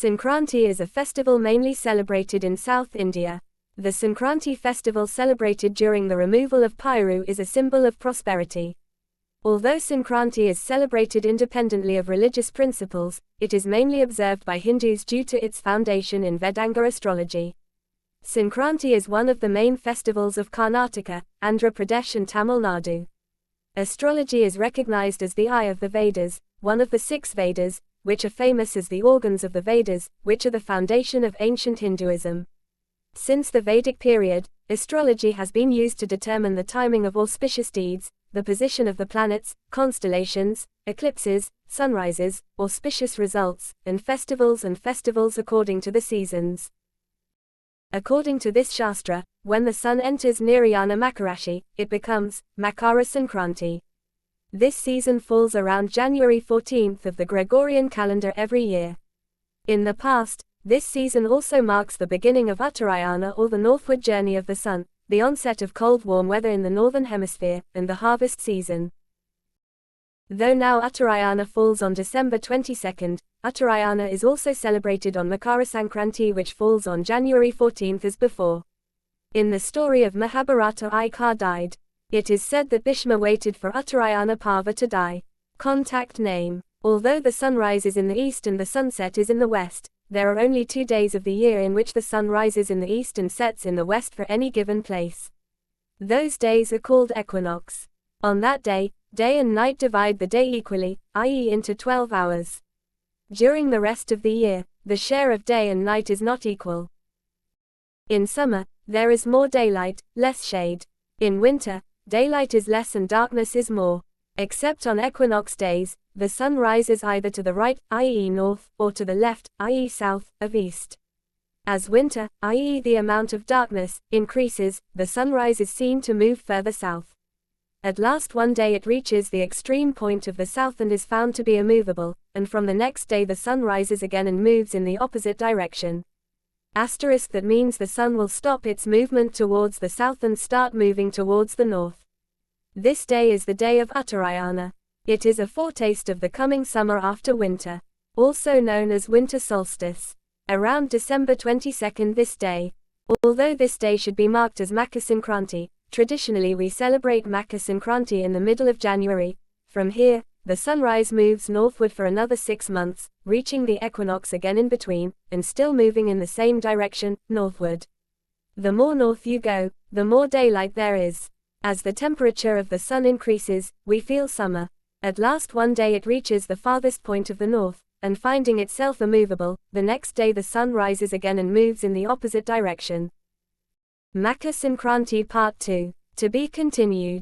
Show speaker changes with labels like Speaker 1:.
Speaker 1: Sankranti is a festival mainly celebrated in South India. The Sankranti festival celebrated during the removal of Piru is a symbol of prosperity. Although Sankranti is celebrated independently of religious principles, it is mainly observed by Hindus due to its foundation in Vedanga astrology. Sankranti is one of the main festivals of Karnataka, Andhra Pradesh and Tamil Nadu. Astrology is recognized as the eye of the Vedas, one of the 6 Vedas, which are famous as the organs of the Vedas, which are the foundation of ancient Hinduism. Since the Vedic period, astrology has been used to determine the timing of auspicious deeds, the position of the planets, constellations, eclipses, sunrises, auspicious results, and festivals according to the seasons. According to this Shastra, when the sun enters Nirayana Makarashi, it becomes Makar Sankranti. This season falls around January 14th of the Gregorian calendar every year. In the past, this season also marks the beginning of Uttarayana, or the northward journey of the sun, the onset of cold warm weather in the northern hemisphere, and the harvest season. Though now Uttarayana falls on December 22nd, Uttarayana is also celebrated on Makar Sankranti, which falls on January 14th as before. In the story of Mahabharata, Ikar died. It is said that Bhishma waited for Uttarayana Parva to die. Contact name. Although the sun rises in the east and the sunset is in the west, there are only 2 days of the year in which the sun rises in the east and sets in the west for any given place. Those days are called equinox. On that day, day and night divide the day equally, i.e. into 12 hours. During the rest of the year, the share of day and night is not equal. In summer, there is more daylight, less shade. In winter, daylight is less and darkness is more. Except on equinox days, the sun rises either to the right, i.e. north, or to the left, i.e. south, of east. As winter, i.e. the amount of darkness, increases, the sunrise is seen to move further south. At last one day it reaches the extreme point of the south and is found to be immovable, and from the next day the sun rises again and moves in the opposite direction. That means the sun will stop its movement towards the south and start moving towards the north. This day is the day of Uttarayana. It is a foretaste of the coming summer after winter, also known as winter solstice. Around December 22nd this day. Although this day should be marked as Makar Sankranti, traditionally we celebrate Makar Sankranti in the middle of January. From here, the sunrise moves northward for another 6 months, reaching the equinox again in between, and still moving in the same direction, northward. The more north you go, the more daylight there is. As the temperature of the sun increases, we feel summer. At last one day it reaches the farthest point of the north, and finding itself immovable, the next day the sun rises again and moves in the opposite direction. Makar Sankranti Part 2. To be continued.